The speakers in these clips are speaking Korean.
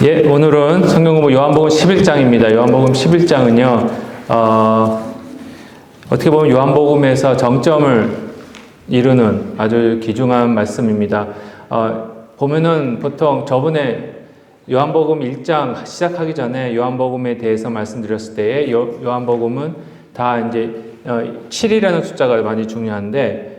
예, 오늘은 성경 공부 요한복음 11장입니다. 요한복음 11장은요, 어떻게 보면 요한복음에서 정점을 이루는 아주 귀중한 말씀입니다. 보면은 보통 저번에 요한복음 1장 시작하기 전에 요한복음에 대해서 말씀드렸을 때에 요한복음은 다 이제 7이라는 숫자가 많이 중요한데,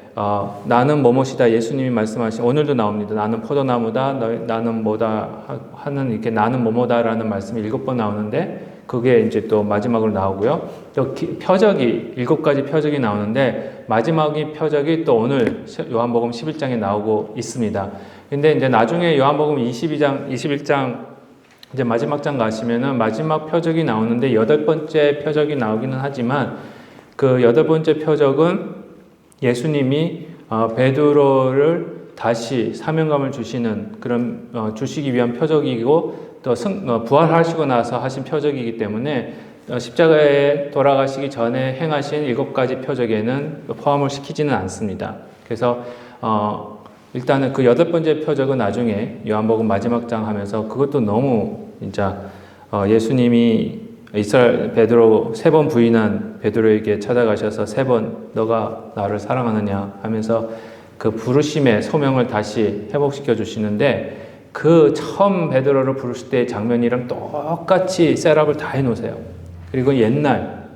나는 뭐뭐시다. 예수님이 말씀하신, 오늘도 나옵니다. 나는 포도나무다. 나는 뭐다. 하는, 이렇게 나는 뭐뭐다라는 말씀이 7번 나오는데, 그게 이제 또 마지막으로 나오고요. 또 표적이, 7가지 표적이 나오는데, 마지막이 표적이 또 오늘 요한복음 11장에 나오고 있습니다. 근데 이제 나중에 요한복음 21장, 이제 마지막 장 가시면은 마지막 표적이 나오는데, 8번째 표적이 나오기는 하지만, 그 8번째 표적은 예수님이 베드로를 다시 사명감을 주시는 그런 주시기 위한 표적이고 또 부활하시고 나서 하신 표적이기 때문에 십자가에 돌아가시기 전에 행하신 7가지 표적에는 포함을 시키지는 않습니다. 그래서 일단은 그 8번째 표적은 나중에 요한복음 마지막 장 하면서 그것도 너무 진짜 예수님이 이스라엘 베드로 3번 부인한 베드로에게 찾아가셔서 3번 너가 나를 사랑하느냐 하면서 그 부르심의 소명을 다시 회복시켜 주시는데 그 처음 베드로를 부르실 때의 장면이랑 똑같이 셋업을 다 해놓으세요. 그리고 옛날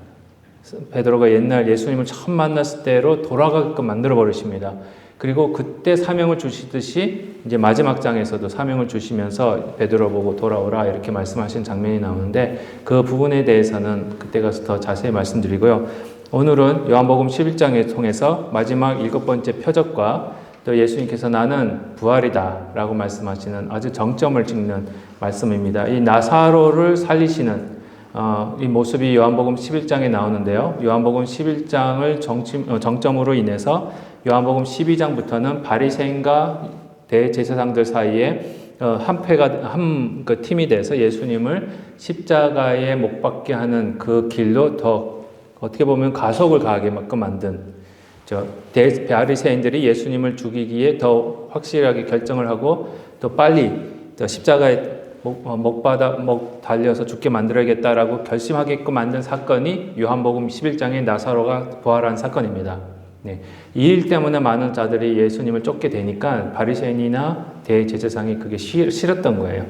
베드로가 옛날 예수님을 처음 만났을 때로 돌아가게끔 만들어 버리십니다. 그리고 그때 사명을 주시듯이 이제 마지막 장에서도 사명을 주시면서 베드로 보고 돌아오라 이렇게 말씀하신 장면이 나오는데 그 부분에 대해서는 그때 가서 더 자세히 말씀드리고요. 오늘은 요한복음 11장을 통해서 마지막 7번째 표적과 또 예수님께서 나는 부활이다 라고 말씀하시는 아주 정점을 찍는 말씀입니다. 이 나사로를 살리시는 이 모습이 요한복음 11장에 나오는데요. 요한복음 11장을 정점으로 인해서 요한복음 12장부터는 바리새인과 대제사장들 사이에 한 팀이 돼서 예수님을 십자가에 못 박게 하는 그 길로 더 어떻게 보면 가속을 가하게끔 만든 바리새인들이 예수님을 죽이기에 더 확실하게 결정을 하고 더 빨리 십자가에 목 달려서 죽게 만들어야겠다라고 결심하게끔 만든 사건이 요한복음 11장의 나사로가 부활한 사건입니다. 네. 이 일 때문에 많은 자들이 예수님을 쫓게 되니까 바리새인이나 대제사장이 그게 싫었던 거예요.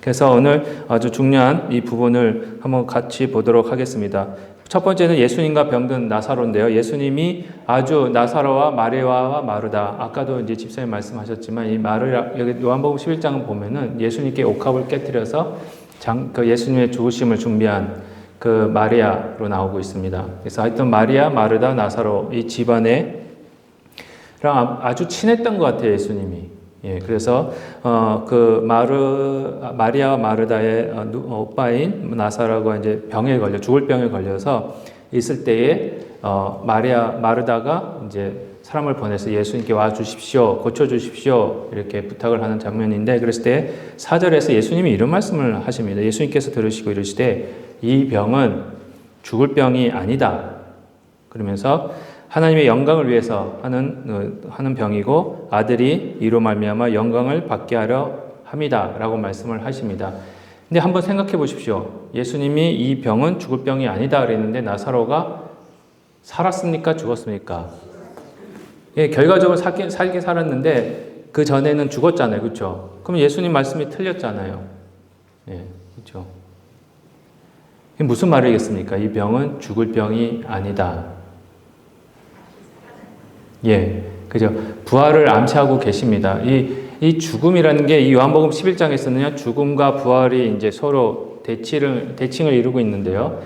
그래서 오늘 아주 중요한 이 부분을 한번 같이 보도록 하겠습니다. 첫 번째는 예수님과 병든 나사로인데요. 예수님이 아주 나사로와 마리아와 마르다, 아까도 이제 집사님 말씀하셨지만 이 여기 요한복음 11장을 보면은 예수님께 옥합을 깨뜨려서 그 예수님의 죽으심을 준비한 그 마리아로 나오고 있습니다. 그래서 하여튼 마리아, 마르다, 나사로 이 집안에랑 아주 친했던 것 같아요, 예수님이. 예, 그래서 그 마리아와 마르다의 오빠인 나사로가 이제 죽을 병에 걸려서 있을 때에 마르다가 이제 사람을 보내서 예수님께 와 주십시오, 고쳐 주십시오 이렇게 부탁을 하는 장면인데 그랬을 때 4절에서 예수님이 이런 말씀을 하십니다. 예수님께서 들으시고 이르시되 이 병은 죽을 병이 아니다. 그러면서 하나님의 영광을 위해서 하는 병이고 아들이 이로 말미암아 영광을 받게 하려 함이다라고 말씀을 하십니다. 근데 한번 생각해 보십시오. 예수님이 이 병은 죽을 병이 아니다 그랬는데 나사로가 살았습니까? 죽었습니까? 예, 결과적으로 살게 살았는데 그 전에는 죽었잖아요. 그렇죠? 그럼 예수님 말씀이 틀렸잖아요. 예, 그렇죠? 이게 무슨 말이겠습니까? 이 병은 죽을 병이 아니다. 예, 그죠. 부활을 암시하고 계십니다. 이 죽음이라는 게 이 요한복음 11장에서는요, 죽음과 부활이 이제 서로 대칭을 이루고 있는데요.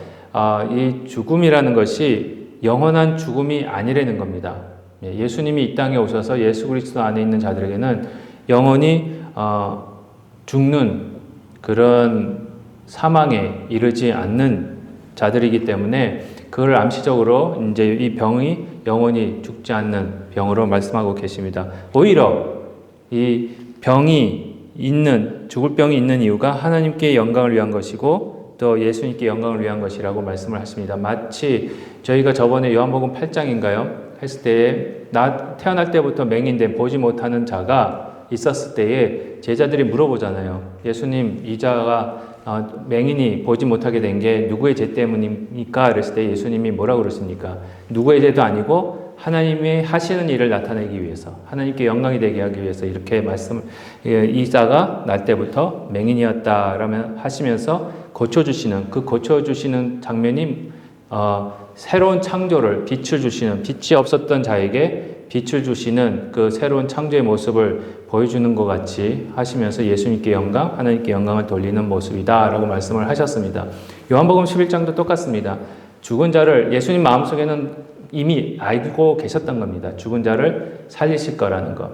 이 죽음이라는 것이 영원한 죽음이 아니라는 겁니다. 예수님이 이 땅에 오셔서 예수 그리스도 안에 있는 자들에게는 영원히 죽는 그런 사망에 이르지 않는 자들이기 때문에 그걸 암시적으로 이제 이 병이 영원히 죽지 않는 병으로 말씀하고 계십니다. 오히려 이 죽을 병이 있는 이유가 하나님께 영광을 위한 것이고 또 예수님께 영광을 위한 것이라고 말씀을 하십니다. 마치 저희가 저번에 요한복음 8장인가요? 했을 때에 태어날 때부터 맹인된 보지 못하는 자가 있었을 때에 제자들이 물어보잖아요. 예수님, 이 자가 맹인이 보지 못하게 된 게 누구의 죄 때문입니까? 그랬을 때 예수님이 뭐라고 그러십니까? 누구의 죄도 아니고 하나님이 하시는 일을 나타내기 위해서, 하나님께 영광이 되게 하기 위해서 이렇게 말씀을, 이 자가 날 때부터 맹인이었다라면 하시면서 고쳐주시는, 그 고쳐주시는 장면이 새로운 창조를, 빛을 주시는, 빛이 없었던 자에게 빛을 주시는 그 새로운 창조의 모습을 보여주는 것 같이 하시면서 예수님께 영광, 하나님께 영광을 돌리는 모습이다 라고 말씀을 하셨습니다. 요한복음 11장도 똑같습니다. 죽은 자를 예수님 마음속에는 이미 알고 계셨던 겁니다. 죽은 자를 살리실 거라는 것.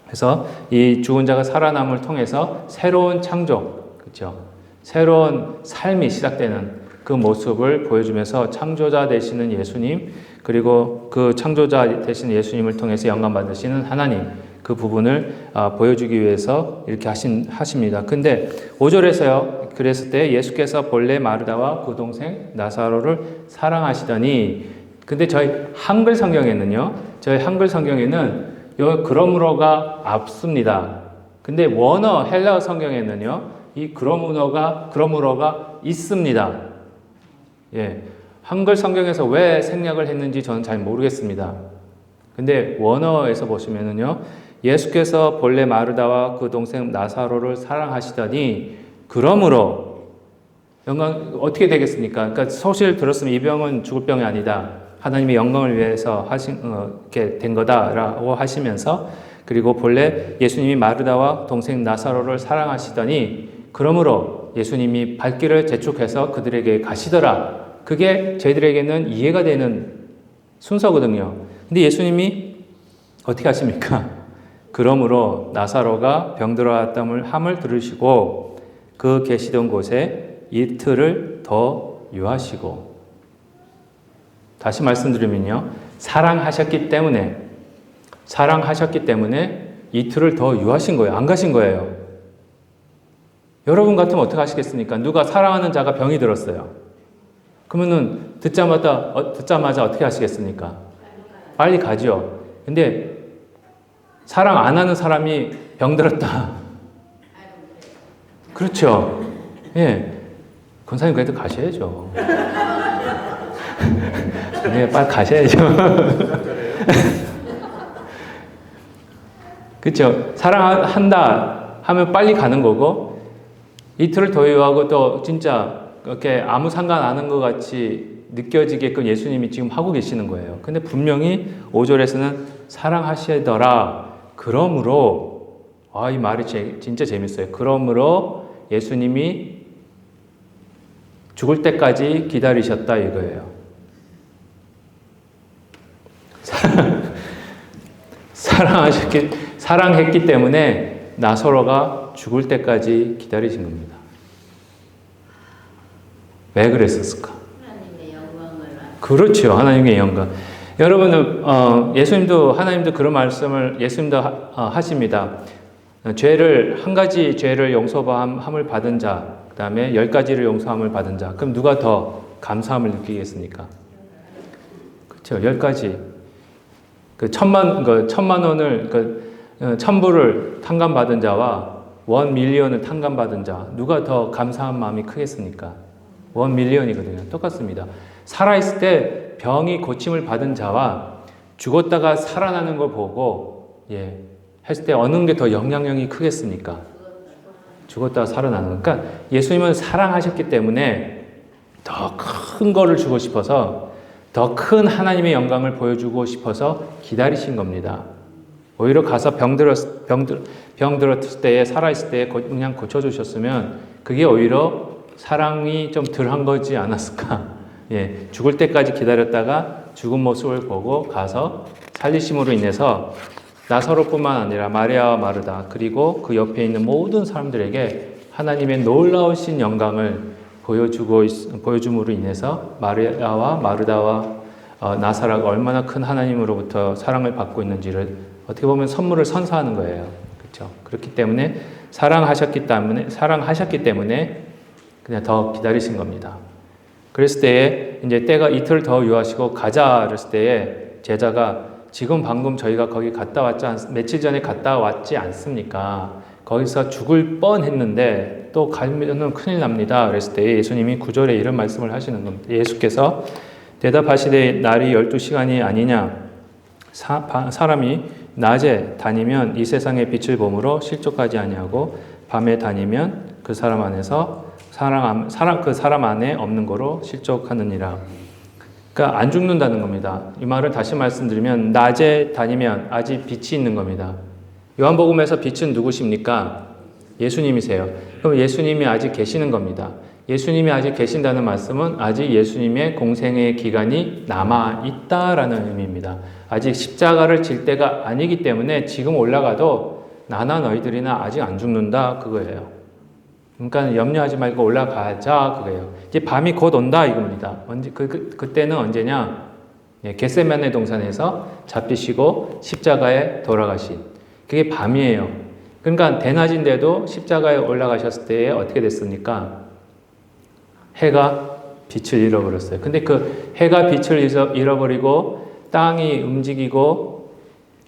그래서 이 죽은 자가 살아남을 통해서 새로운 창조, 그렇죠? 새로운 삶이 시작되는 그 모습을 보여주면서 창조자 되시는 예수님, 그리고 그 창조자 되시는 예수님을 통해서 영광 받으시는 하나님, 그 부분을 보여주기 위해서 이렇게 하십니다. 근데 5절에서요, 그랬을 때 예수께서 본래 마르다와 그 동생 나사로를 사랑하시더니, 근데 저희 한글 성경에는요, 그러므로가 앞섭니다. 근데 원어 헬라어 성경에는요, 이 그러므로가 있습니다. 예, 한글 성경에서 왜 생략을 했는지 저는 잘 모르겠습니다. 근데 원어에서 보시면은요, 예수께서 본래 마르다와 그 동생 나사로를 사랑하시더니, 그러므로, 영광, 어떻게 되겠습니까? 그러니까 소실 들었으면 이 병은 죽을 병이 아니다. 하나님의 영광을 위해서 이렇게 된 거다라고 하시면서, 그리고 본래 예수님이 마르다와 동생 나사로를 사랑하시더니, 그러므로 예수님이 발길을 재촉해서 그들에게 가시더라. 그게 저희들에게는 이해가 되는 순서거든요. 근데 예수님이 어떻게 하십니까? 그러므로 나사로가 병들어왔담을 들으시고 그 계시던 곳에 이틀을 더 유하시고, 다시 말씀드리면요, 사랑하셨기 때문에 이틀을 더 유하신 거예요. 안 가신 거예요. 여러분 같으면 어떻게 하시겠습니까? 누가 사랑하는 자가 병이 들었어요. 그러면은 듣자마자 어떻게 하시겠습니까? 빨리 가죠. 근데 사랑 안 하는 사람이 병들었다. 그렇죠. 예. 권사님 그래도 가셔야죠. 네, 빨리 가셔야죠. 그렇죠. 사랑한다 하면 빨리 가는 거고, 이틀을 더 유하고 또 진짜 이렇게 아무 상관 안 한 것 같이 느껴지게끔 예수님이 지금 하고 계시는 거예요. 근데 분명히 5절에서는 사랑하시더라. 그러므로, 이 말이 진짜 재밌어요. 그러므로 예수님이 죽을 때까지 기다리셨다 이거예요. 사랑했기 때문에 나사로가 죽을 때까지 기다리신 겁니다. 왜 그랬었을까? 하나님의 영광을. 그렇죠. 하나님의 영광. 여러분은 예수님도 하나님도 그런 말씀을 예수님도 하십니다. 한 가지 죄를 용서함을 받은 자, 그다음에 10가지를 용서함을 받은 자. 그럼 누가 더 감사함을 느끼겠습니까? 그렇죠. 10가지. 그 천만 원을, 천불을 탕감받은 자와 1밀리언을 탕감받은 자, 누가 더 감사한 마음이 크겠습니까? 1밀리언이거든요. 똑같습니다. 살아있을 때 병이 고침을 받은 자와 죽었다가 살아나는 걸 보고, 했을 때 어느 게 더 영향력이 크겠습니까? 죽었다가 살아나는. 그러니까 예수님은 사랑하셨기 때문에 더 큰 거를 주고 싶어서, 더 큰 하나님의 영광을 보여주고 싶어서 기다리신 겁니다. 오히려 가서 병들었을 때에, 살아있을 때에 그냥 고쳐주셨으면 그게 오히려 사랑이 좀 덜한 거지 않았을까. 죽을 때까지 기다렸다가 죽은 모습을 보고 가서 살리심으로 인해서 나사로뿐만 아니라 마리아와 마르다, 그리고 그 옆에 있는 모든 사람들에게 하나님의 놀라우신 영광을 보여줌으로 인해서 마리아와 마르다와 나사로가 얼마나 큰 하나님으로부터 사랑을 받고 있는지를 어떻게 보면 선물을 선사하는 거예요. 그렇죠? 그렇기 때문에 사랑하셨기 때문에 그냥 더 기다리신 겁니다. 그랬을 때에 이제 때가 이틀 더 유하시고 가자 그랬을 때에 제자가 지금 방금 저희가 거기 며칠 전에 갔다 왔지 않습니까? 거기서 죽을 뻔 했는데 또 가면은 큰일 납니다. 그랬을 때 예수님이 9절에 이런 말씀을 하시는 겁니다. 예수께서 대답하시되 날이 12시간이 아니냐? 사람이 낮에 다니면 이 세상의 빛을 보므로 실족하지 아니하고 밤에 다니면 그 사람 안에 없는 거로 실족하느니라. 그러니까 안 죽는다는 겁니다. 이 말을 다시 말씀드리면 낮에 다니면 아직 빛이 있는 겁니다. 요한복음에서 빛은 누구십니까? 예수님이세요. 그럼 예수님이 아직 계시는 겁니다. 예수님이 아직 계신다는 말씀은 아직 예수님의 공생의 기간이 남아있다라는 의미입니다. 아직 십자가를 질 때가 아니기 때문에 지금 올라가도 나나 너희들이나 아직 안 죽는다 그거예요. 그러니까 염려하지 말고 올라가자 그거예요. 이제 밤이 곧 온다 이겁니다. 그때는 언제냐? 겟세마네 동산에서 잡히시고 십자가에 돌아가신 그게 밤이에요. 그러니까 대낮인데도 십자가에 올라가셨을 때에 어떻게 됐습니까? 해가 빛을 잃어버렸어요. 근데 그 해가 빛을 잃어버리고 땅이 움직이고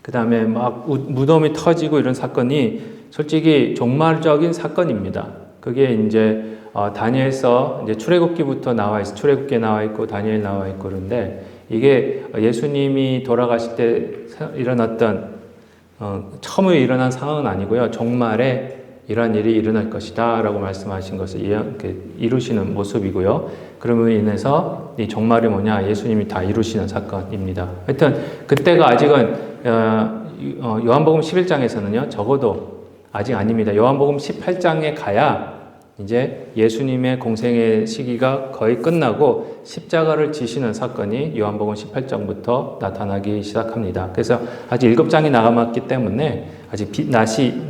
그 다음에 막 무덤이 터지고 이런 사건이 솔직히 종말적인 사건입니다. 그게 이제 다니엘서 이제 출애굽기부터 나와 있어. 출애굽기에 나와 있고 다니엘 나와 있고 그런데 이게 예수님이 돌아가실 때 일어났던 처음에 일어난 상황은 아니고요. 종말에 이러한 일이 일어날 것이다 라고 말씀하신 것을 이루시는 모습이고요. 그러므로 인해서 이 종말이 뭐냐? 예수님이 다 이루시는 사건입니다. 하여튼 그때가 아직은 요한복음 11장에서는요. 적어도 아직 아닙니다. 요한복음 18장에 가야 이제 예수님의 공생의 시기가 거의 끝나고 십자가를 지시는 사건이 요한복음 18장부터 나타나기 시작합니다. 그래서 아직 7장이 남았기 때문에 아직 낮이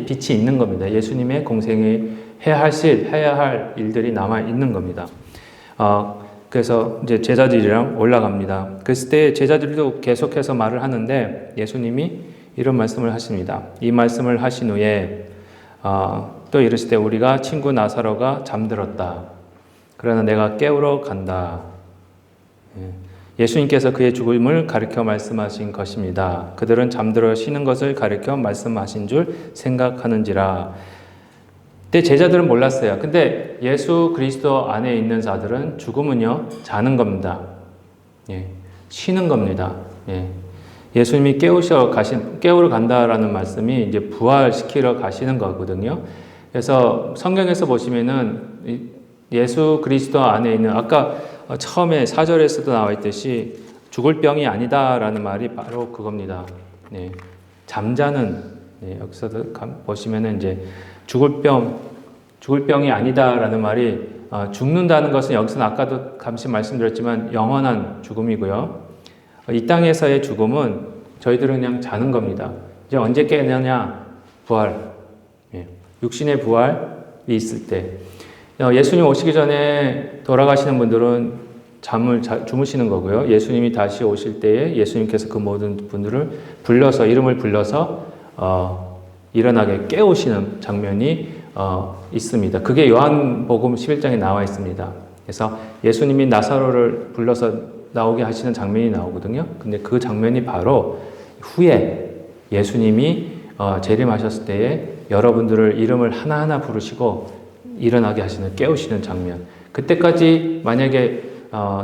빛이 있는 겁니다. 예수님의 공생에 해야 할 일들이 남아 있는 겁니다. 그래서 이제 제자들이랑 올라갑니다. 그랬을 때 제자들도 계속해서 말을 하는데 예수님이 이런 말씀을 하십니다. 이 말씀을 하신 후에 또 이르실 때 우리가 친구 나사로가 잠들었다. 그러나 내가 깨우러 간다. 예수님께서 그의 죽음을 가리켜 말씀하신 것입니다. 그들은 잠들어 쉬는 것을 가리켜 말씀하신 줄 생각하는지라. 그때 제자들은 몰랐어요. 근데 예수 그리스도 안에 있는 자들은 죽음은요, 자는 겁니다. 쉬는 겁니다. 예수님이 깨우러 간다라는 말씀이 이제 부활시키러 가시는 거거든요. 그래서 성경에서 보시면은 예수 그리스도 안에 있는 아까 처음에 4절에서도 나와 있듯이 죽을 병이 아니다라는 말이 바로 그겁니다. 잠자는 여기서도 보시면은 이제 죽을 병이 아니다라는 말이 죽는다는 것은 여기서는 아까도 잠시 말씀드렸지만 영원한 죽음이고요. 이 땅에서의 죽음은 저희들은 그냥 자는 겁니다. 이제 언제 깨느냐? 부활. 육신의 부활이 있을 때. 예수님 오시기 전에 돌아가시는 분들은 주무시는 거고요. 예수님이 다시 오실 때에 예수님께서 그 모든 분들을 이름을 불러서 일어나게 깨우시는 장면이 있습니다. 그게 요한복음 11장에 나와 있습니다. 그래서 예수님이 나사로를 불러서 나오게 하시는 장면이 나오거든요. 근데 그 장면이 바로 후에 예수님이 재림하셨을 때에 여러분들을 이름을 하나하나 부르시고 일어나게 하시는, 깨우시는 장면. 그때까지 만약에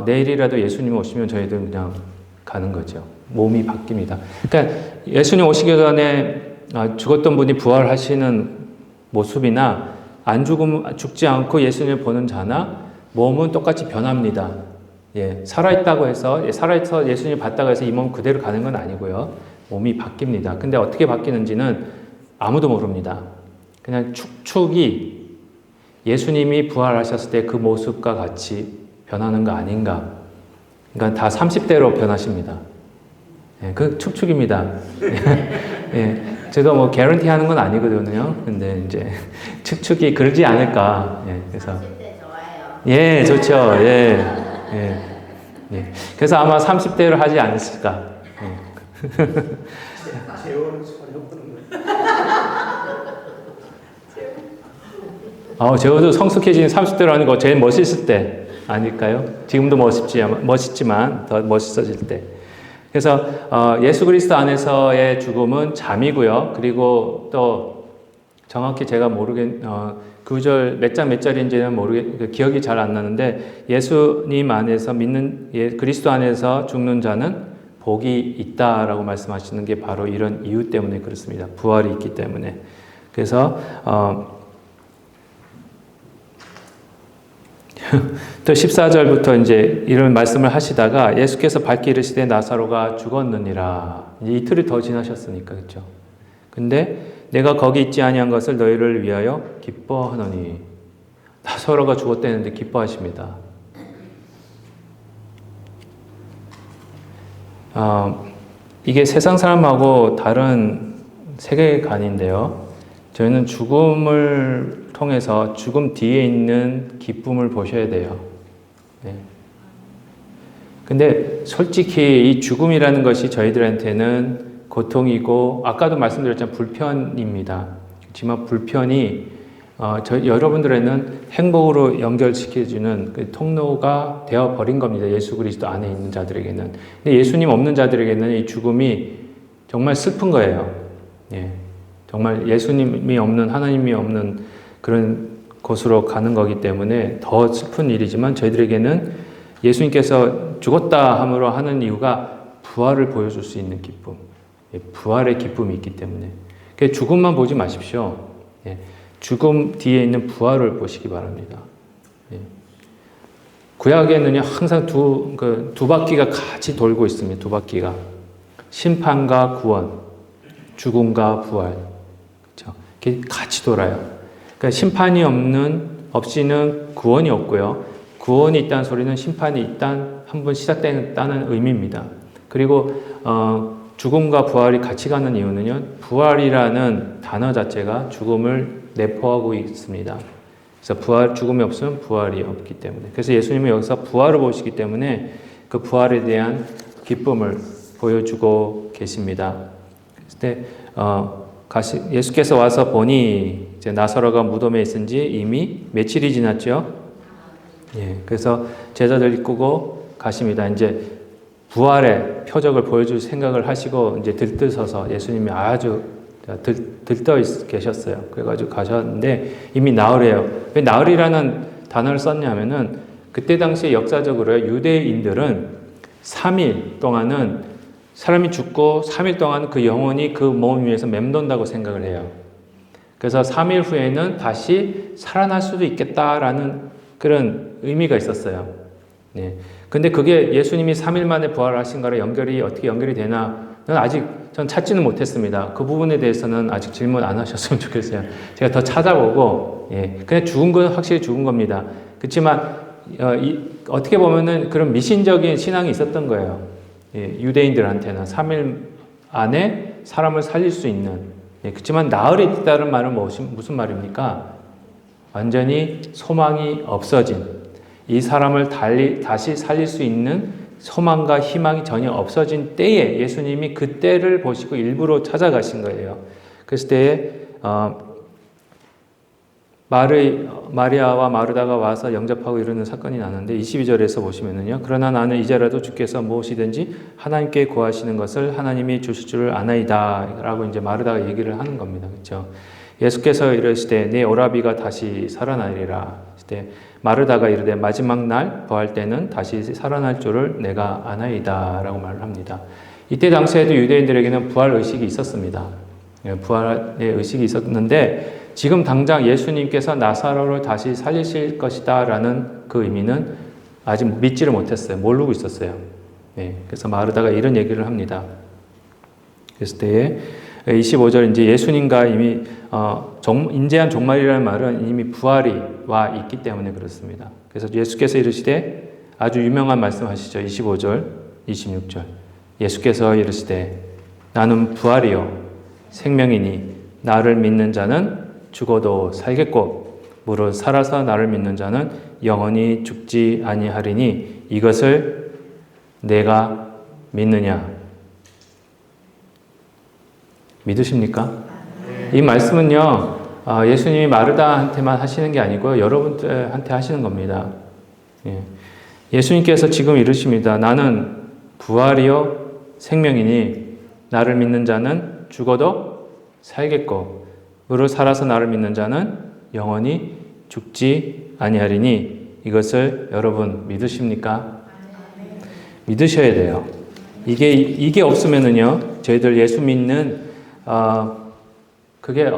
내일이라도 예수님 오시면 저희들은 그냥 가는 거죠. 몸이 바뀝니다. 그러니까 예수님 오시기 전에 죽었던 분이 부활하시는 모습이나 죽지 않고 예수님을 보는 자나 몸은 똑같이 변합니다. 살아있다고 해서, 살아있어 예수님 봤다고 해서 이 몸 그대로 가는 건 아니고요. 몸이 바뀝니다. 근데 어떻게 바뀌는지는 아무도 모릅니다. 그냥 축축이 예수님이 부활하셨을 때 그 모습과 같이 변하는 거 아닌가. 그러니까 다 30대로 변하십니다. 그 축축입니다. 제가 뭐 개런티 하는 건 아니거든요. 근데 이제 축축이 그러지 않을까. 그래서 30대 좋아요. 좋죠. 그래서 아마 30대를 하지 않았을까. 재혼을 해보는 재호도 성숙해진 30대로 하는 거 제일 멋있을 때 아닐까요? 지금도 멋있지만 더 멋있어질 때. 그래서 예수 그리스도 안에서의 죽음은 잠이고요. 그리고 또 정확히 제가 구절 몇 장 몇 절인지는 기억이 잘 안 나는데 예수님 안에서 그리스도 안에서 죽는 자는 복이 있다라고 말씀하시는 게 바로 이런 이유 때문에 그렇습니다. 부활이 있기 때문에. 그래서 또 14절부터 이제 이런 말씀을 하시다가 예수께서 밝히 이르시되 나사로가 죽었느니라. 이제 이틀이 더 지나셨으니까 그렇죠. 근데 내가 거기 있지 아니한 것을 너희를 위하여 기뻐하노니. 나사로가 죽었다는데 기뻐하십니다. 이게 세상 사람하고 다른 세계관인데요. 저희는 죽음을 통해서 죽음 뒤에 있는 기쁨을 보셔야 돼요. 네. 근데 솔직히 이 죽음이라는 것이 저희들한테는 고통이고 아까도 말씀드렸지만 불편입니다. 그렇지만 불편이 여러분들에는 행복으로 연결시켜주는 그 통로가 되어버린 겁니다. 예수 그리스도 안에 있는 자들에게는. 근데 예수님 없는 자들에게는 이 죽음이 정말 슬픈 거예요. 예. 정말 예수님이 없는, 하나님이 없는 그런 곳으로 가는 거기 때문에 더 슬픈 일이지만 저희들에게는 예수님께서 죽었다 함으로 하는 이유가 부활을 보여줄 수 있는 기쁨. 예. 부활의 기쁨이 있기 때문에. 죽음만 보지 마십시오. 예. 죽음 뒤에 있는 부활을 보시기 바랍니다. 예. 구약에는요, 항상 두 바퀴가 같이 돌고 있습니다. 두 바퀴가. 심판과 구원, 죽음과 부활. 그렇죠? 이렇게 같이 돌아요. 그러니까 심판이 없이는 구원이 없고요. 구원이 있다는 소리는 심판이 일단 한번 시작됐다는 의미입니다. 그리고, 죽음과 부활이 같이 가는 이유는요, 부활이라는 단어 자체가 죽음을 내포하고 있습니다. 그래서 죽음이 없으면 부활이 없기 때문에. 그래서 예수님은 여기서 부활을 보시기 때문에 그 부활에 대한 기쁨을 보여주고 계십니다. 그때 예수께서 와서 보니 이제 나사로가 무덤에 있은 지 이미 며칠이 지났죠. 예, 그래서 제자들 이끌고 가십니다. 이제 부활의 표적을 보여줄 생각을 하시고 이제 들뜨서서 예수님이 아주 들떠 계셨어요. 그래가지고 가셨는데 이미 나흘이에요. 왜 나흘이라는 단어를 썼냐면은 그때 당시에 역사적으로 유대인들은 3일 동안은 사람이 죽고 3일 동안 그 영혼이 그 몸 위에서 맴돈다고 생각을 해요. 그래서 3일 후에는 다시 살아날 수도 있겠다라는 그런 의미가 있었어요. 네. 근데 그게 예수님이 3일 만에 부활하신 거랑 어떻게 연결이 되나? 아직 전 찾지는 못했습니다. 그 부분에 대해서는 아직 질문 안 하셨으면 좋겠어요. 제가 더 찾아보고, 예. 그냥 죽은 건 확실히 죽은 겁니다. 그렇지만, 어떻게 보면은 그런 미신적인 신앙이 있었던 거예요. 예. 유대인들한테는 3일 안에 사람을 살릴 수 있는. 예. 그렇지만 나흘이 있다는 말은 무슨 말입니까? 완전히 소망이 없어진. 이 사람을 다시 살릴 수 있는 소망과 희망이 전혀 없어진 때에 예수님이 그 때를 보시고 일부러 찾아가신 거예요. 그랬을 때에 마리아와 마르다가 와서 영접하고 이러는 사건이 나는데 22절에서 보시면은요. 그러나 나는 이제라도 주께서 무엇이든지 하나님께 구하시는 것을 하나님이 주실 줄을 아나이다 라고 이제 마르다가 얘기를 하는 겁니다. 그렇죠? 예수께서 이르시되 내 오라비가 다시 살아나리라. 그때 마르다가 이르되 마지막 날 부활 때는 다시 살아날 줄을 내가 아나이다 라고 말을 합니다. 이때 당시에도 유대인들에게는 부활 의식이 있었습니다. 부활의 의식이 있었는데 지금 당장 예수님께서 나사로를 다시 살리실 것이다 라는 그 의미는 아직 믿지를 못했어요. 모르고 있었어요. 그래서 마르다가 이런 얘기를 합니다. 그랬을 때에 25절 이제 예수님과 이미 인재한 종말이라는 말은 이미 부활이 와 있기 때문에 그렇습니다. 그래서 예수께서 이르시되 아주 유명한 말씀하시죠. 25절, 26절. 예수께서 이르시되 나는 부활이요 생명이니 나를 믿는 자는 죽어도 살겠고 무릇 살아서 나를 믿는 자는 영원히 죽지 아니하리니 이것을 내가 믿느냐? 믿으십니까? 이 말씀은요, 예수님이 마르다한테만 하시는 게 아니고요, 여러분들한테 하시는 겁니다. 예수님께서 지금 이르십니다. 나는 부활이요, 생명이니 나를 믿는 자는 죽어도 살겠고 의로 살아서 나를 믿는 자는 영원히 죽지 아니하리니 이것을 여러분 믿으십니까? 믿으셔야 돼요. 이게 없으면은요, 저희들 예수 믿는 그게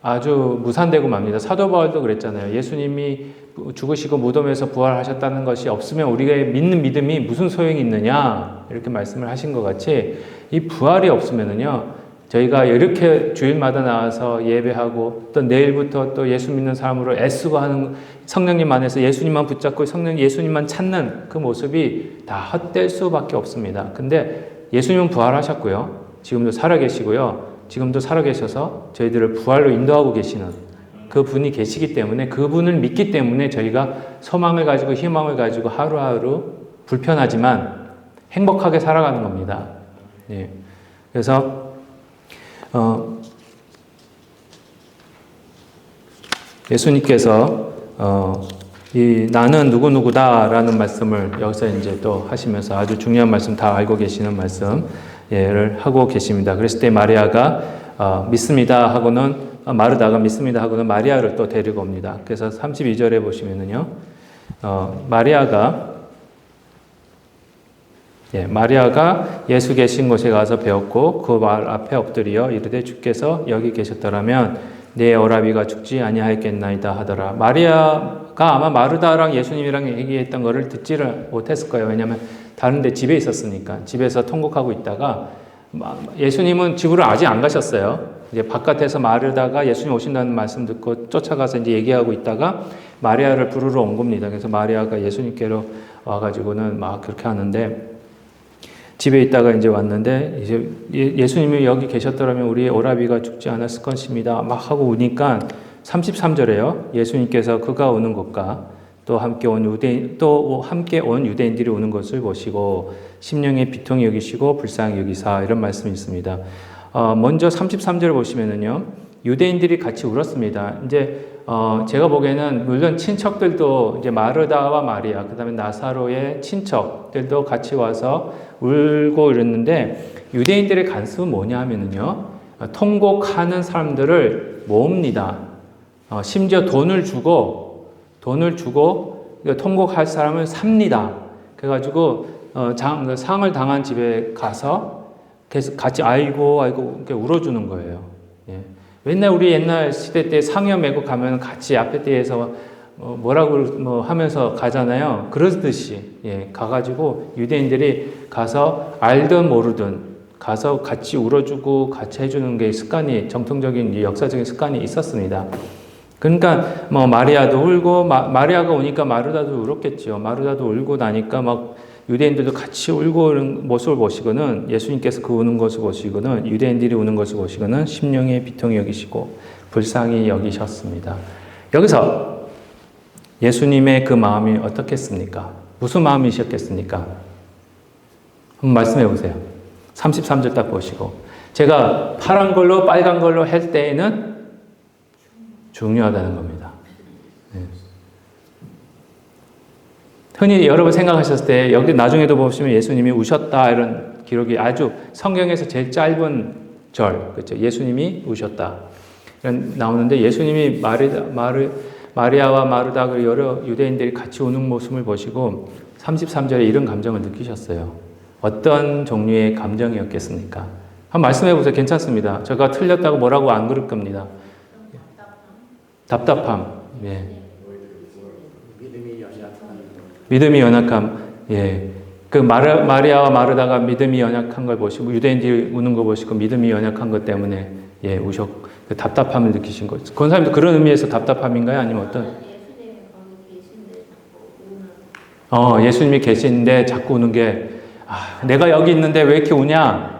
아주 무산되고 맙니다. 사도 바울도 그랬잖아요. 예수님이 죽으시고 무덤에서 부활하셨다는 것이 없으면 우리가 믿는 믿음이 무슨 소용이 있느냐 이렇게 말씀을 하신 것 같이 이 부활이 없으면은요, 저희가 이렇게 주일마다 나와서 예배하고 또 내일부터 또 예수 믿는 사람으로 애쓰고 하는 성령님 안에서 예수님만 붙잡고 예수님만 찾는 그 모습이 다 헛될 수밖에 없습니다. 근데 예수님은 부활하셨고요. 지금도 살아계시고요. 지금도 살아계셔서 저희들을 부활로 인도하고 계시는 그 분이 계시기 때문에 그분을 믿기 때문에 저희가 소망을 가지고 희망을 가지고 하루하루 불편하지만 행복하게 살아가는 겁니다. 예. 그래서 예수님께서 이 나는 누구누구다라는 말씀을 여기서 이제 또 하시면서 아주 중요한 말씀 다 알고 계시는 말씀을 하고 계십니다. 그랬을 때 마리아가 믿습니다 하고는 마르다가 믿습니다 하고는 마리아를 또 데리고 옵니다. 그래서 32절에 보시면은요, 마리아가 예수 계신 곳에 가서 배웠고 그 말 앞에 엎드려 이르되 주께서 여기 계셨더라면 내 오라비가 죽지 아니하였겠나이다 하더라. 마리아가 아마 마르다랑 예수님이랑 얘기했던 거를 듣지를 못했을 거예요. 왜냐하면 다른 데 집에 있었으니까. 집에서 통곡하고 있다가 예수님은 집으로 아직 안 가셨어요. 이제 바깥에서 마르다가 예수님 오신다는 말씀 듣고 쫓아가서 이제 얘기하고 있다가 마리아를 부르러 온 겁니다. 그래서 마리아가 예수님께로 와가지고는 막 그렇게 하는데 집에 있다가 이제 왔는데 이제 예수님이 여기 계셨더라면 우리의 오라비가 죽지 않았을 것입니다. 막 하고 우니까 33절에요. 예수님께서 그가 오는 것과 또 함께 온 유대인들이 오는 것을 보시고 심령의 비통이 여기시고 불쌍히 여기사 이런 말씀이 있습니다. 먼저 33절을 보시면은요, 유대인들이 같이 울었습니다. 이제 제가 보기에는 물론 친척들도 이제 마르다와 마리아, 그 다음에 나사로의 친척들도 같이 와서 울고 이랬는데 유대인들의 관습은 뭐냐 하면은요, 통곡하는 사람들을 모읍니다. 심지어 돈을 주고 통곡할 사람을 삽니다. 그래가지고 상을 당한 집에 가서 같이 아이고 이렇게 울어주는 거예요. 예. 맨날 우리 옛날 시대 때 상여 메고 가면 같이 앞에 떼에서 뭐라고 하면서 가잖아요. 그러듯이 가가지고 유대인들이 가서 알든 모르든 가서 같이 울어주고 같이 해주는 게 습관이 정통적인 역사적인 습관이 있었습니다. 그러니까 마리아도 울고 마리아가 오니까 마르다도 울었겠죠. 마르다도 울고 나니까 막 유대인들도 같이 울고 오는 모습을 보시고는 예수님께서 그 우는 것을 보시고는 유대인들이 우는 것을 보시고는 심령의 비통이 여기시고 불쌍히 여기셨습니다. 여기서 예수님의 그 마음이 어떻겠습니까? 무슨 마음이셨겠습니까? 한번 말씀해 보세요. 33절 딱 보시고 제가 파란 걸로 빨간 걸로 할 때에는 중요하다는 겁니다. 흔히 여러분 생각하셨을 때 여기 나중에도 보시면 예수님이 우셨다 이런 기록이 아주 성경에서 제일 짧은 절, 그렇죠? 예수님이 우셨다 이런 나오는데 예수님이 마리아와 마르다 그리고 여러 유대인들이 같이 우는 모습을 보시고 33절에 이런 감정을 느끼셨어요. 어떤 종류의 감정이었겠습니까? 한번 말씀해 보세요. 괜찮습니다. 제가 틀렸다고 뭐라고 안 그럴 겁니다. 답답함. 예. 믿음이 연약함. 예. 그 마리아와 마르다가 믿음이 연약한 걸 보시고 유대인들이 우는 거 보시고 믿음이 연약한 것 때문에 그 답답함을 느끼신 거죠. 권사님도 그런 의미에서 답답함인가요? 아니면 어떤? 예수님이 계시는데 자꾸 우는 게 내가 여기 있는데 왜 이렇게 우냐?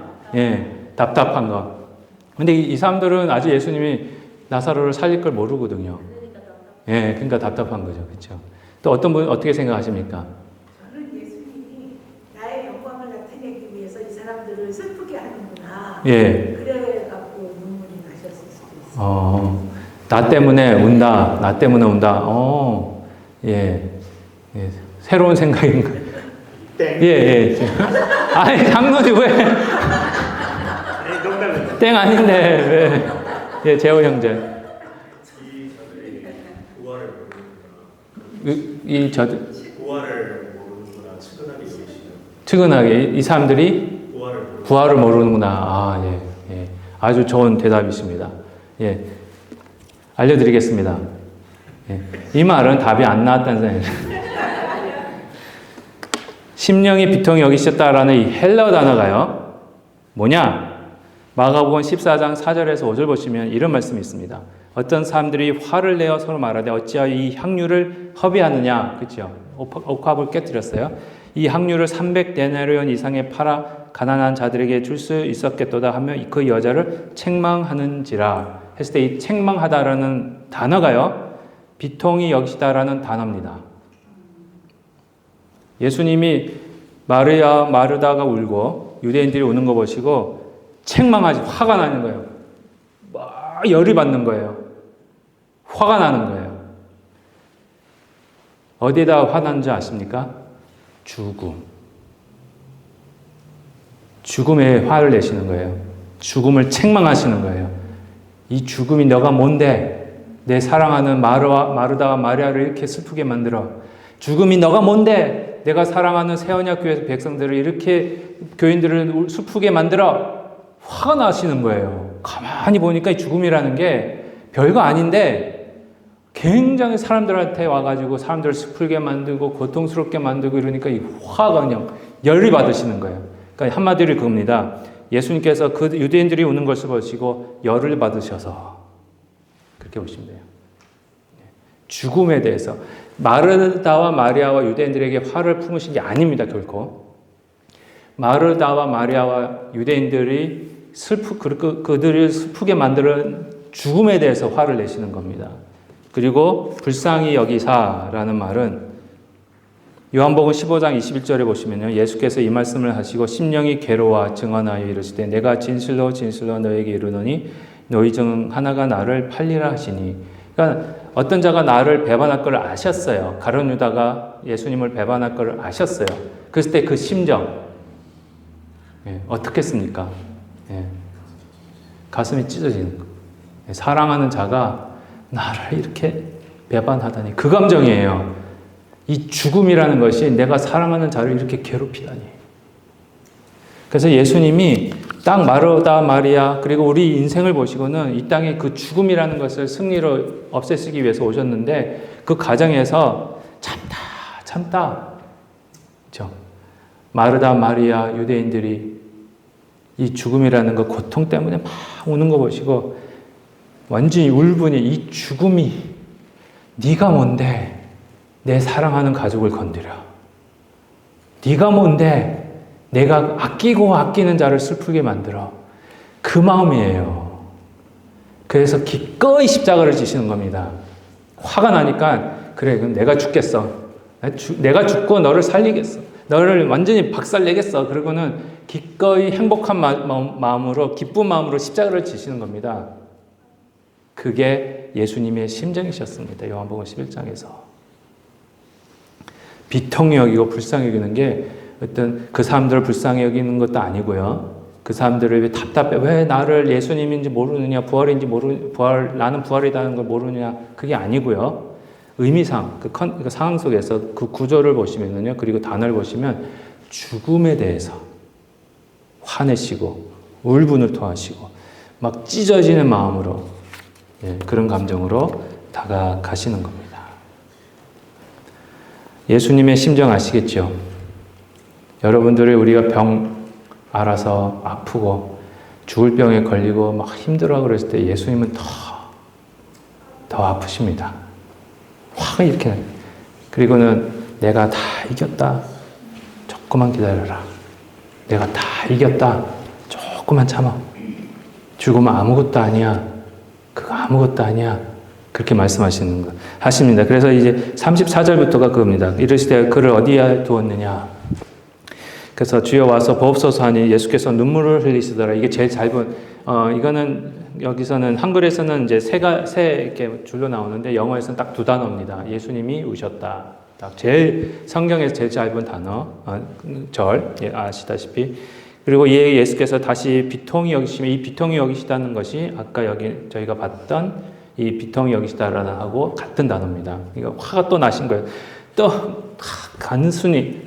답답한 거. 근데 이 사람들은 아직 예수님이 나사로를 살릴 걸 모르거든요. 그러니까 답답한 거죠. 그렇죠? 또 어떤 분 어떻게 생각하십니까? 저는 예수님이 나의 영광을 나타내기 위해서 이 사람들을 슬프게 하는구나. 예. 그래갖고 눈물이 나셨을 수도 있어요. 나 때문에 운다. 나 때문에 운다. 새로운 생각인 거. 예, 예. 아니, 장로님 왜? 아니, 농담입니다. 땡 아닌데, 왜? 예, 재호 형제. 이 자들이 부활을 모르는구나. 이 저들, 부활을 모르는구나. 측은하게 여기시는. 측은하게, 이 사람들이 부활을 모르는. 부활을 모르는구나. 아, 예, 예. 아주 좋은 대답이십니다. 예. 알려드리겠습니다. 예. 이 말은 답이 안 나왔다는 생각이에요. 심령이 비통히 여기셨다라는 이 헬라어 단어가요. 뭐냐? 마가복음 14장 4절에서 5절 보시면 이런 말씀이 있습니다. 어떤 사람들이 화를 내어 서로 말하되 어찌하여 이 향유를 허비하느냐. 그렇죠? 옥합을 깨뜨렸어요. 이 향유를 300데나리온 이상에 팔아 가난한 자들에게 줄 수 있었겠도다 하며 그 여자를 책망하는지라 했을 때 이 책망하다라는 단어가요. 비통히 여기시다라는 단어입니다. 예수님이 마르다가 울고 유대인들이 우는 거 보시고 책망하지, 화가 나는 거예요. 막 열이 받는 거예요. 화가 나는 거예요. 어디에다 화난지 아십니까? 죽음. 죽음에 화를 내시는 거예요. 죽음을 책망하시는 거예요. 이 죽음이 너가 뭔데 내 사랑하는 마르다와 마리아를 이렇게 슬프게 만들어. 죽음이 너가 뭔데 내가 사랑하는 새언약 교회 백성들을 이렇게 교인들을 슬프게 만들어. 화가 나시는 거예요. 가만히 보니까 이 죽음이라는 게 별거 아닌데 굉장히 사람들한테 와가지고 사람들을 슬프게 만들고 고통스럽게 만들고 이러니까 이 화가 그냥 열이 받으시는 거예요. 그러니까 한마디로 그겁니다. 예수님께서 그 유대인들이 우는 것을 보시고 열을 받으셔서 그렇게 보시면 돼요. 죽음에 대해서 마르다와 마리아와 유대인들에게 화를 품으신 게 아닙니다. 결코. 마르다와 마리아와 유대인들이 그들을 슬프게 만드는 죽음에 대해서 화를 내시는 겁니다. 그리고 불쌍히 여기사라는 말은 요한복음 15장 21절에 보시면요. 예수께서 이 말씀을 하시고 심령이 괴로워 증언하여 이르시되 내가 진실로 진실로 너에게 이르노니 너희 중 하나가 나를 팔리라 하시니. 그러니까 어떤 자가 나를 배반할 걸 아셨어요. 가룟 유다가 예수님을 배반할 걸 아셨어요. 그랬을 때 그 심정 어떻겠습니까? 가슴이 찢어지는 거. 사랑하는 자가 나를 이렇게 배반하다니 그 감정이에요. 이 죽음이라는 것이 내가 사랑하는 자를 이렇게 괴롭히다니. 그래서 예수님이 딱 마르다 마리아 그리고 우리 인생을 보시고는 이 땅에 그 죽음이라는 것을 승리로 없애시기 위해서 오셨는데 그 과정에서 참다. 그렇죠? 마르다 마리아 유대인들이 이 죽음이라는 그 고통 때문에 막 우는 거 보시고 완전히 울분이 이 죽음이 네가 뭔데 내 사랑하는 가족을 건드려. 네가 뭔데 내가 아끼고 아끼는 자를 슬프게 만들어. 그 마음이에요. 그래서 기꺼이 십자가를 지시는 겁니다. 화가 나니까 그래 그럼 내가 죽겠어. 내가 죽고 너를 살리겠어. 너를 완전히 박살내겠어. 그러고는 기꺼이 행복한 마음으로 기쁜 마음으로 십자가를 지시는 겁니다. 그게 예수님의 심정이셨습니다. 요한복음 11장에서. 비통히 여기고 불쌍히 여기는 게 어떤 그 사람들을 불쌍히 여기는 것도 아니고요. 그 사람들을 왜 답답해, 왜 나를 예수님인지 모르느냐, 나는 부활이라는 걸 모르느냐, 그게 아니고요. 의미상, 그 상황 속에서 그 구조를 보시면요. 그리고 단어를 보시면 죽음에 대해서 화내시고, 울분을 토하시고, 막 찢어지는 마음으로, 그런 감정으로 다가가시는 겁니다. 예수님의 심정 아시겠죠? 여러분들이 우리가 병 알아서 아프고 죽을 병에 걸리고 막 힘들어 그랬을 때 예수님은 더 아프십니다. 확 이렇게. 그리고는 내가 다 이겼다. 조금만 기다려라. 내가 다 이겼다. 조금만 참아. 죽으면 아무것도 아니야. 그거 아무것도 아니야. 그렇게 말씀하시는 거 하십니다. 그래서 이제 34절부터가 그겁니다. 이르시되 그를 어디에 두었느냐. 그래서 주여 와서 보옵소서 하니 예수께서 눈물을 흘리시더라. 이게 제일 짧은 이거는 여기서는 한글에서는 이제 세 이렇게 줄로 나오는데 영어에서는 딱 두 단어입니다. 예수님이 우셨다. 딱 제일 성경에서 제일 짧은 단어, 절, 예, 아시다시피. 그리고 예수께서 다시 비통히 여기시면 이 비통히 여기시다는 것이 아까 여기 저희가 봤던 이 비통히 여기시다라는 하고 같은 단어입니다. 이거 화가 또 나신 거예요. 또 간순히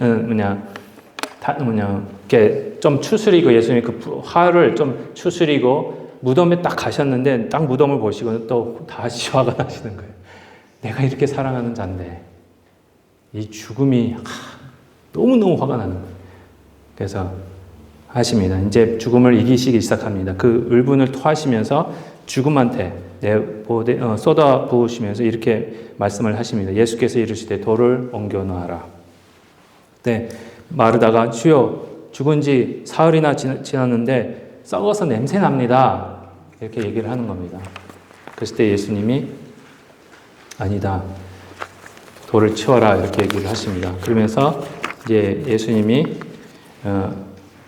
이렇게 좀 추스리고 예수님이 그 화를 좀 추스리고 무덤에 딱 가셨는데 딱 무덤을 보시고 또 다시 화가 나시는 거예요. 내가 이렇게 사랑하는 자인데 이 죽음이 너무너무 화가 나는 거예요. 그래서 하십니다. 이제 죽음을 이기시기 시작합니다. 그 울분을 토하시면서 죽음한테 쏟아 부으시면서 이렇게 말씀을 하십니다. 예수께서 이르시되 돌을 옮겨 놓아라. 네, 마르다가 주여 죽은 지 사흘이나 지났는데 썩어서 냄새 납니다. 이렇게 얘기를 하는 겁니다. 그랬을 때 예수님이 아니다. 돌을 치워라. 이렇게 얘기를 하십니다. 그러면서 이제 예수님이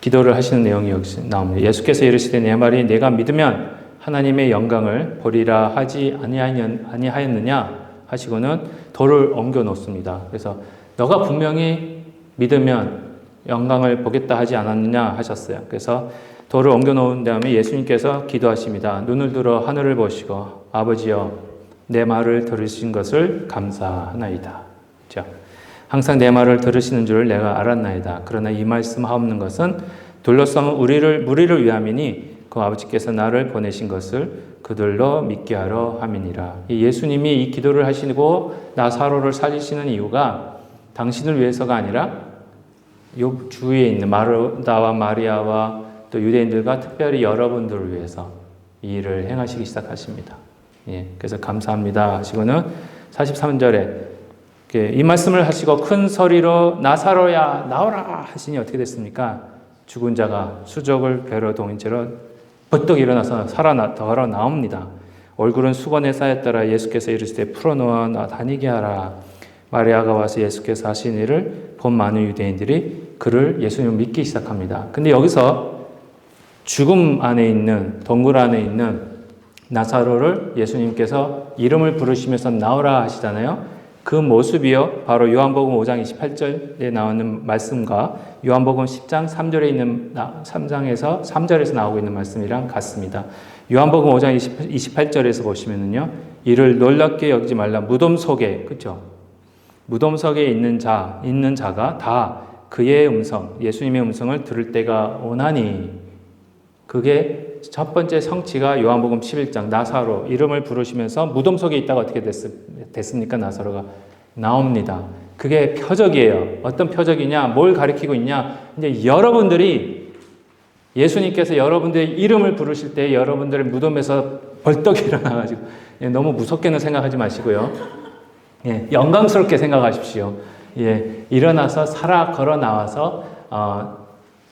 기도를 하시는 내용이 여기 나옵니다. 예수께서 이르시되 내 말이 내가 믿으면 하나님의 영광을 보리라 하지 아니하였느냐 하시고는 돌을 옮겨 놓습니다. 그래서 너가 분명히 믿으면 영광을 보겠다 하지 않았느냐 하셨어요. 그래서 돌을 옮겨 놓은 다음에 예수님께서 기도하십니다. 눈을 들어 하늘을 보시고 아버지여 내 말을 들으신 것을 감사하나이다. 그렇죠? 항상 내 말을 들으시는 줄을 내가 알았나이다. 그러나 이 말씀 하옵는 것은 둘러싸은 무리를 위함이니 그 아버지께서 나를 보내신 것을 그들로 믿게 하러 함이니라. 예수님이 이 기도를 하시고 나사로를 살리시는 이유가 당신을 위해서가 아니라 요 주위에 있는 마르다와 마리아와 또 유대인들과 특별히 여러분들을 위해서 이 일을 행하시기 시작하십니다. 예, 그래서 감사합니다 하시고는 43절에 이 말씀을 하시고 큰 소리로 나사로야 나오라 하시니 어떻게 됐습니까? 죽은 자가 수족을 배로 동인 채로 버떡 일어나서 걸어 나옵니다. 얼굴은 수건에 쌓였더라. 예수께서 이르시되 풀어놓아 나 다니게 하라. 마리아가 와서 예수께서 하신 일을 본 많은 유대인들이 그를 예수님을 믿기 시작합니다. 근데 여기서 죽음 안에 있는 동굴 안에 있는 나사로를 예수님께서 이름을 부르시면서 나오라 하시잖아요. 그 모습이요 바로 요한복음 5장 28절에 나오는 말씀과 요한복음 10장 3절에 있는 3장에서 3절에서 나오고 있는 말씀이랑 같습니다. 요한복음 5장 28절에서 보시면은요. 이를 놀랍게 여기지 말라. 무덤 속에 그렇죠? 무덤 속에 있는 자가 다 그의 음성, 예수님의 음성을 들을 때가 오나니 그게 첫 번째 성취가 요한복음 11장 나사로 이름을 부르시면서 무덤 속에 있다가 어떻게 됐습니까? 나사로가 나옵니다. 그게 표적이에요. 어떤 표적이냐? 뭘 가리키고 있냐? 이제 여러분들이 예수님께서 여러분들의 이름을 부르실 때 여러분들의 무덤에서 벌떡 일어나가지고 너무 무섭게는 생각하지 마시고요. 예, 영광스럽게 생각하십시오. 예, 일어나서 걸어 나와서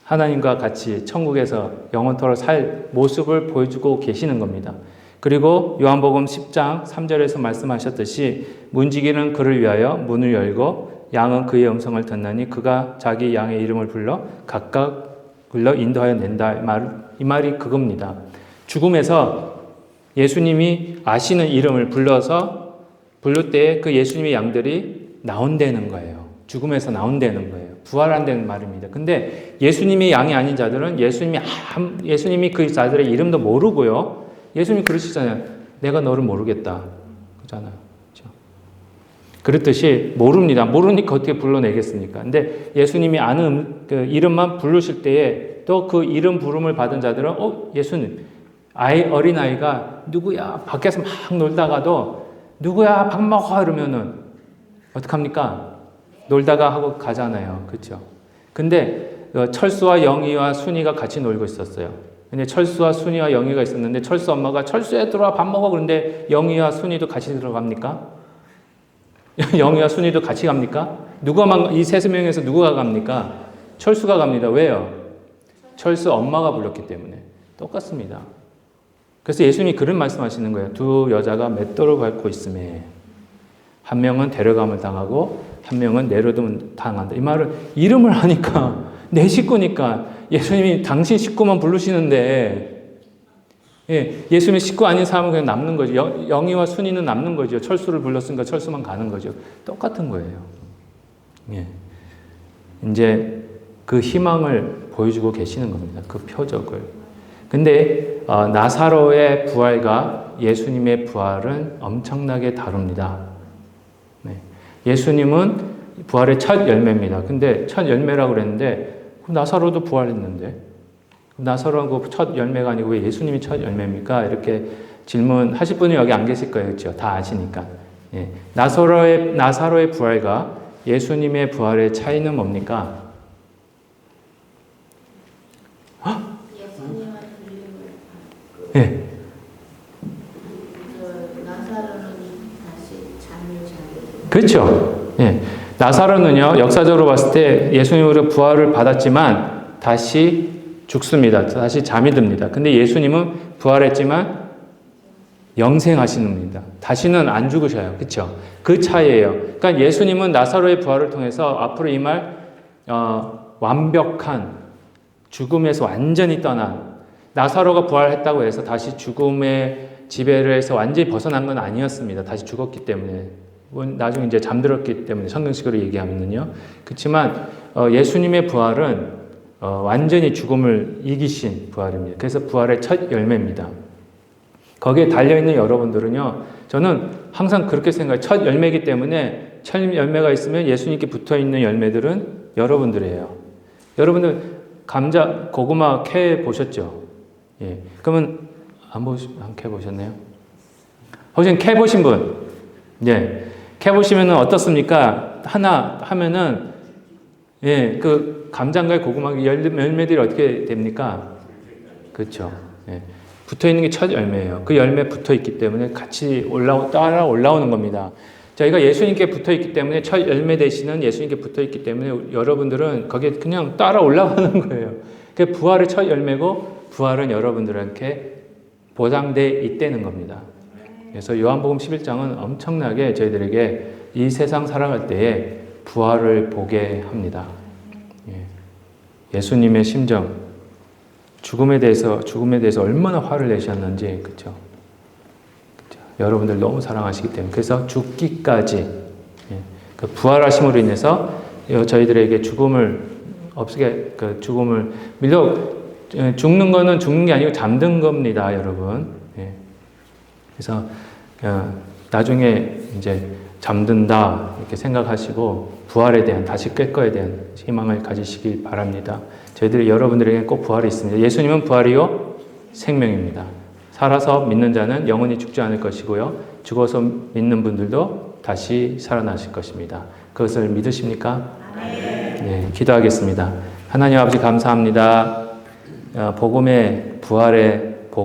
하나님과 같이 천국에서 영원토록 살 모습을 보여주고 계시는 겁니다. 그리고 요한복음 10장 3절에서 말씀하셨듯이 문지기는 그를 위하여 문을 열고 양은 그의 음성을 듣나니 그가 자기 양의 이름을 불러 각각 불러 인도하여 낸다. 이 말이 그겁니다. 죽음에서 예수님이 아시는 이름을 부를 때 그 예수님의 양들이 나온다는 거예요. 죽음에서 나온다는 거예요. 부활한다는 말입니다. 근데 예수님이 양이 아닌 자들은 예수님이 그 자들의 이름도 모르고요. 예수님이 그러시잖아요. 내가 너를 모르겠다. 그렇잖아요. 그렇죠? 그렇듯이 모릅니다. 모르니까 어떻게 불러내겠습니까? 근데 예수님이 아는 그 이름만 부르실 때에 또 그 이름 부름을 받은 자들은 예수님 어린아이가 누구야? 밖에서 막 놀다가도 누구야? 밥 먹어 이러면은 어떡합니까? 놀다가 하고 가잖아요. 그렇죠? 근데 철수와 영희와 순이가 같이 놀고 있었어요. 근데 철수와 순이와 영희가 있었는데 철수 엄마가 철수에 들어와 밥 먹어. 그런데 영희와 순이도 같이 들어갑니까? 영희와 순이도 같이 갑니까? 이 세 명에서 누가 갑니까? 철수가 갑니다. 왜요? 철수 엄마가 불렀기 때문에. 똑같습니다. 그래서 예수님이 그런 말씀하시는 거예요. 두 여자가 맷돌을 밟고 있음에 한 명은 데려감을 당하고 한 명은 내려둠을 당한다. 이 말은 이름을 하니까 내 식구니까 예수님이 당신 식구만 부르시는데 예수님의 식구 아닌 사람은 그냥 남는 거죠. 영희와 순이는 남는 거죠. 철수를 불렀으니까 철수만 가는 거죠. 똑같은 거예요. 예. 이제 그 희망을 보여주고 계시는 겁니다. 그 표적을. 근데 나사로의 부활과 예수님의 부활은 엄청나게 다릅니다. 네. 예수님은 부활의 첫 열매입니다. 근데 첫 열매라고 그랬는데 나사로도 부활했는데 나사로는 그 첫 열매가 아니고 왜 예수님이 첫 열매입니까? 이렇게 질문하실 분이 여기 안 계실 거예요. 그렇죠? 다 아시니까. 예. 나사로의 부활과 예수님의 부활의 차이는 뭡니까? 예수님은 들림을 예. 나사로는 다시 잠을 자게 그렇죠. 예. 나사로는요, 역사적으로 봤을 때 예수님으로 부활을 받았지만 다시 죽습니다. 다시 잠이 듭니다. 근데 예수님은 부활했지만 영생하시는 분입니다. 다시는 안 죽으셔요. 그렇죠? 그 차이예요. 그러니까 예수님은 나사로의 부활을 통해서 앞으로 임할 완벽한 죽음에서 완전히 떠난 나사로가 부활했다고 해서 다시 죽음의 지배에서 완전히 벗어난 건 아니었습니다. 다시 죽었기 때문에. 나중에 이제 잠들었기 때문에 성경식으로 얘기하면요. 그렇지만 예수님의 부활은 완전히 죽음을 이기신 부활입니다. 그래서 부활의 첫 열매입니다. 거기에 달려있는 여러분들은요, 저는 항상 그렇게 생각해요. 첫 열매이기 때문에 첫 열매가 있으면 예수님께 붙어있는 열매들은 여러분들이에요. 여러분들 감자, 고구마 캐 보셨죠? 예. 그러면 안 캐 보셨나요? 혹시 캐 보신 분? 예. 캐 보시면 어떻습니까? 하나 하면은, 예, 그 감자인가요? 고구마 열매들이 어떻게 됩니까? 그렇죠. 예. 붙어 있는 게 첫 열매예요. 그 열매 붙어 있기 때문에 같이 따라 올라오는 겁니다. 저희가 예수님께 붙어 있기 때문에 첫 열매 되시는 예수님께 붙어 있기 때문에 여러분들은 거기에 그냥 따라 올라가는 거예요. 그 부활의 첫 열매고 부활은 여러분들한테 보장돼 있다는 겁니다. 그래서 요한복음 11장은 엄청나게 저희들에게 이 세상 살아갈 때에 부활을 보게 합니다. 예수님의 심정, 죽음에 대해서 얼마나 화를 내셨는지, 그렇죠? 여러분들 너무 사랑하시기 때문에 그래서 죽기까지 그 부활하심으로 인해서 저희들에게 죽음을 없게 죽음을 죽는 거는 죽는 게 아니고 잠든 겁니다, 여러분. 그래서 나중에 이제 잠든다 이렇게 생각하시고 부활에 대한 다시 깰 거에 대한 희망을 가지시길 바랍니다. 저희들이 여러분들에게 꼭 부활이 있습니다. 예수님은 부활이요 생명입니다. 살아서 믿는 자는 영원히 죽지 않을 것이고요. 죽어서 믿는 분들도 다시 살아나실 것입니다. 그것을 믿으십니까? 네, 기도하겠습니다. 하나님 아버지 감사합니다. 복음의 부활의